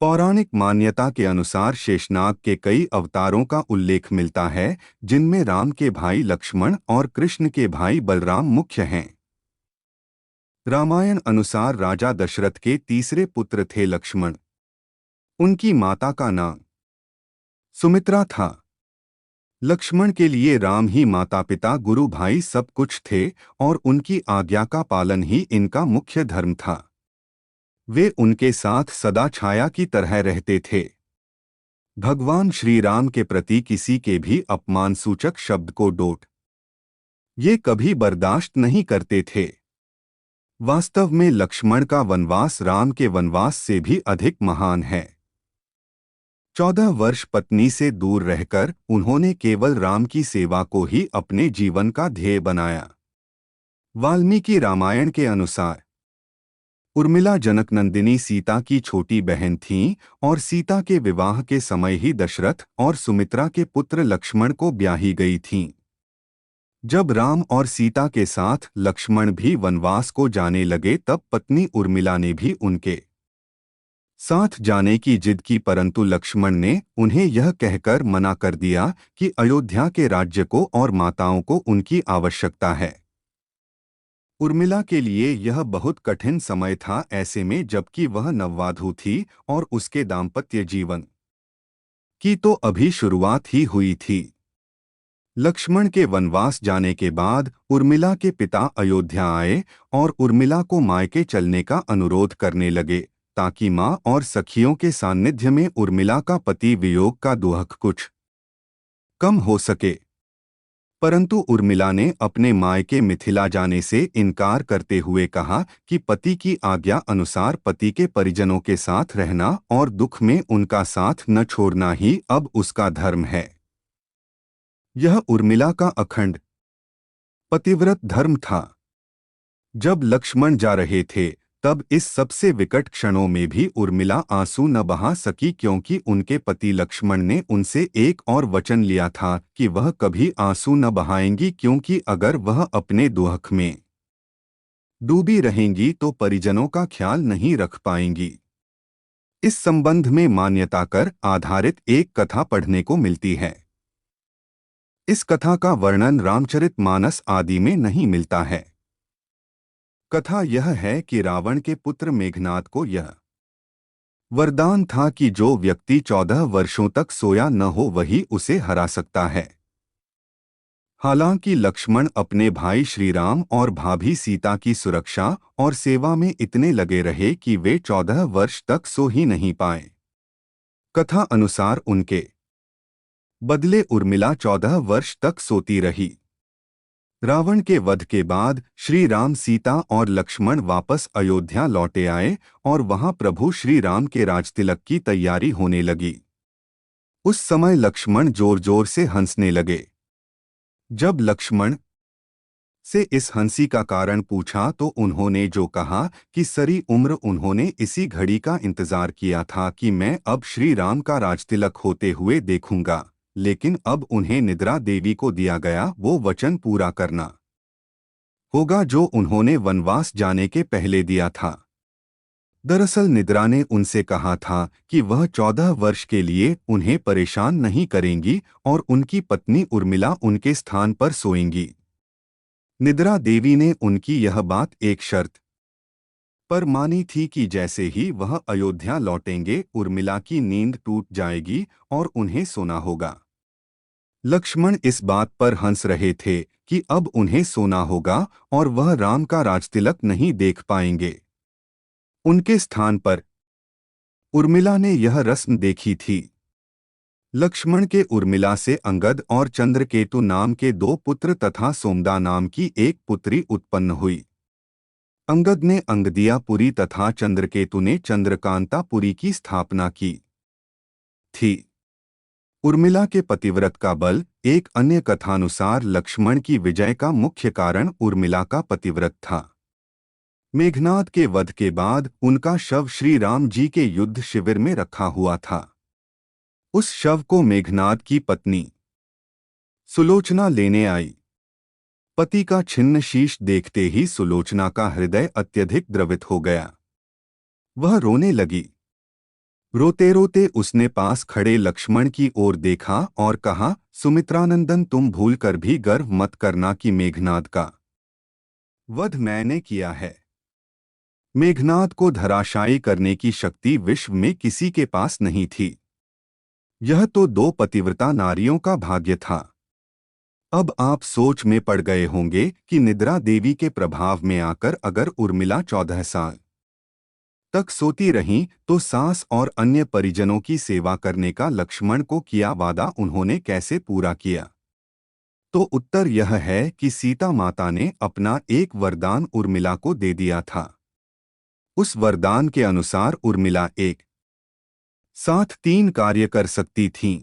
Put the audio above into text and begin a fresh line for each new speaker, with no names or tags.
पौराणिक मान्यता के अनुसार शेषनाग के कई अवतारों का उल्लेख मिलता है, जिनमें राम के भाई लक्ष्मण और कृष्ण के भाई बलराम मुख्य हैं। रामायण अनुसार राजा दशरथ के तीसरे पुत्र थे लक्ष्मण। उनकी माता का नाम सुमित्रा था। लक्ष्मण के लिए राम ही माता पिता गुरु भाई सब कुछ थे और उनकी आज्ञा का पालन ही इनका मुख्य धर्म था। वे उनके साथ सदा छाया की तरह रहते थे। भगवान श्री राम के प्रति किसी के भी अपमान सूचक शब्द को डोट ये कभी बर्दाश्त नहीं करते थे। वास्तव में लक्ष्मण का वनवास राम के वनवास से भी अधिक महान है। 14 वर्ष पत्नी से दूर रहकर उन्होंने केवल राम की सेवा को ही अपने जीवन का ध्येय बनाया। वाल्मीकि रामायण के अनुसार उर्मिला जनकनंदिनी सीता की छोटी बहन थीं और सीता के विवाह के समय ही दशरथ और सुमित्रा के पुत्र लक्ष्मण को ब्याही गई थीं। जब राम और सीता के साथ लक्ष्मण भी वनवास को जाने लगे तब पत्नी उर्मिला ने भी उनके साथ जाने की जिद की, परंतु लक्ष्मण ने उन्हें यह कहकर मना कर दिया कि अयोध्या के राज्य को और माताओं को उनकी आवश्यकता है। उर्मिला के लिए यह बहुत कठिन समय था, ऐसे में जबकि वह नववधू थी और उसके दाम्पत्य जीवन की तो अभी शुरुआत ही हुई थी। लक्ष्मण के वनवास जाने के बाद उर्मिला के पिता अयोध्या आए और उर्मिला को मायके चलने का अनुरोध करने लगे ताकि मां और सखियों के सान्निध्य में उर्मिला का पति वियोग का दुख कुछ कम हो सके। परंतु उर्मिला ने अपने मायके मिथिला जाने से इनकार करते हुए कहा कि पति की आज्ञा अनुसार पति के परिजनों के साथ रहना और दुख में उनका साथ न छोड़ना ही अब उसका धर्म है। यह उर्मिला का अखंड पतिव्रत धर्म था। जब लक्ष्मण जा रहे थे तब इस सबसे विकट क्षणों में भी उर्मिला आंसू न बहा सकी, क्योंकि उनके पति लक्ष्मण ने उनसे एक और वचन लिया था कि वह कभी आंसू न बहाएंगी, क्योंकि अगर वह अपने दुख में डूबी रहेंगी तो परिजनों का ख्याल नहीं रख पाएंगी। इस संबंध में मान्यता कर आधारित एक कथा पढ़ने को मिलती है। इस कथा का वर्णन रामचरितमानस आदि में नहीं मिलता है। कथा यह है कि रावण के पुत्र मेघनाद को यह वरदान था कि जो व्यक्ति 14 वर्षों तक सोया न हो वही उसे हरा सकता है। हालांकि लक्ष्मण अपने भाई श्रीराम और भाभी सीता की सुरक्षा और सेवा में इतने लगे रहे कि वे 14 वर्ष तक सो ही नहीं पाए। कथा अनुसार उनके बदले उर्मिला 14 वर्ष तक सोती रही। रावण के वध के बाद श्री राम, सीता और लक्ष्मण वापस अयोध्या लौटे आए और वहां प्रभु श्री राम के राजतिलक की तैयारी होने लगी। उस समय लक्ष्मण जोर जोर से हंसने लगे। जब लक्ष्मण से इस हंसी का कारण पूछा तो उन्होंने जो कहा कि सारी उम्र उन्होंने इसी घड़ी का इंतजार किया था कि मैं अब श्री राम का राजतिलक होते हुए देखूंगा, लेकिन अब उन्हें निद्रा देवी को दिया गया वो वचन पूरा करना होगा जो उन्होंने वनवास जाने के पहले दिया था। दरअसल निद्रा ने उनसे कहा था कि वह 14 वर्ष के लिए उन्हें परेशान नहीं करेंगी और उनकी पत्नी उर्मिला उनके स्थान पर सोएंगी। निद्रा देवी ने उनकी यह बात एक शर्त पर मानी थी कि जैसे ही वह अयोध्या लौटेंगे उर्मिला की नींद टूट जाएगी और उन्हें सोना होगा। लक्ष्मण इस बात पर हंस रहे थे कि अब उन्हें सोना होगा और वह राम का राजतिलक नहीं देख पाएंगे। उनके स्थान पर उर्मिला ने यह रस्म देखी थी। लक्ष्मण के उर्मिला से अंगद और चंद्रकेतु नाम के 2 पुत्र तथा सोमदा नाम की एक पुत्री उत्पन्न हुई। अंगद ने अंगदियापुरी तथा चंद्रकेतु ने चंद्रकांतापुरी की स्थापना की थी। उर्मिला के पतिव्रत का बल। एक अन्य कथानुसार लक्ष्मण की विजय का मुख्य कारण उर्मिला का पतिव्रत था। मेघनाद के वध के बाद उनका शव श्री राम जी के युद्ध शिविर में रखा हुआ था। उस शव को मेघनाद की पत्नी सुलोचना लेने आई। पति का छिन्न शीश देखते ही सुलोचना का हृदय अत्यधिक द्रवित हो गया। वह रोने लगी। रोते रोते उसने पास खड़े लक्ष्मण की ओर देखा और कहा, सुमित्रानंदन, तुम भूल कर भी गर्व मत करना कि मेघनाद का वध मैंने किया है। मेघनाद को धराशायी करने की शक्ति विश्व में किसी के पास नहीं थी। यह तो दो पतिव्रता नारियों का भाग्य था। अब आप सोच में पड़ गए होंगे कि निद्रा देवी के प्रभाव में आकर अगर उर्मिला 14 साल तक सोती रहीं तो सास और अन्य परिजनों की सेवा करने का लक्ष्मण को किया वादा उन्होंने कैसे पूरा किया। तो उत्तर यह है कि सीता माता ने अपना एक वरदान उर्मिला को दे दिया था। उस वरदान के अनुसार उर्मिला एक साथ 3 कार्य कर सकती थीं।